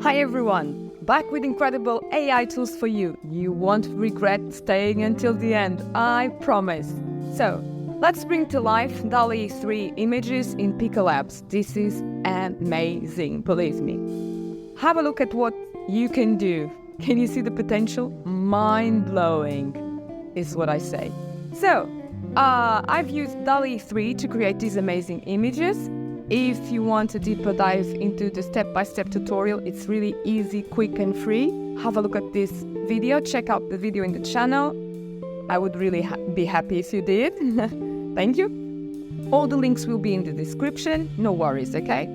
Hi everyone, back with incredible AI tools for you. You won't regret staying until the end, I promise. So, let's bring to life Dall-E 3 images in Pika Labs. This is amazing, believe me. Have a look at what you can do. Can you see the potential? Mind-blowing is what I say. So, I've used Dall-E 3 to create these amazing images. If you want a deeper dive into the step-by-step tutorial, it's really easy, quick and free. Have a look at this video, check out the video in the channel. I would really be happy if you did. Thank you. All the links will be in the description, no worries, okay?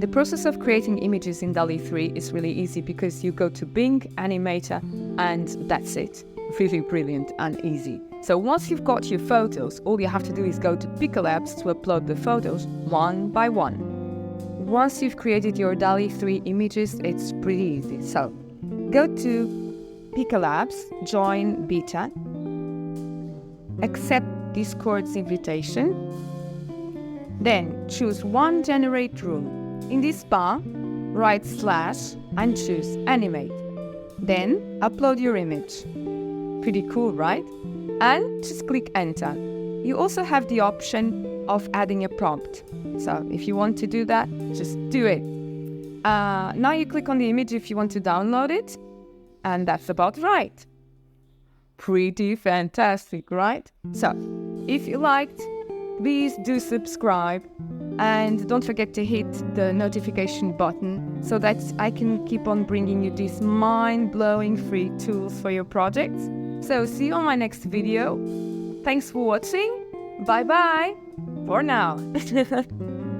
The process of creating images in Dall-E 3 is really easy because you go to Bing, Animator, and that's it. Really brilliant and easy. So once you've got your photos, all you have to do is go to Pika Labs to upload the photos one by one. Once you've created your Dall-E 3 images, it's pretty easy. So go to Pika Labs, join beta, accept Discord's invitation, then choose one generate room. In this bar, write / and choose animate. Then upload your image. Pretty cool, right? And just click enter. You also have the option of adding a prompt. So if you want to do that, just do it. Now you click on the image if you want to download it. And that's about right. Pretty fantastic, right? So if you liked, please do subscribe. And don't forget to hit the notification button so that I can keep on bringing you these mind-blowing free tools for your projects. So see you on my next video. Thanks for watching. Bye bye for now.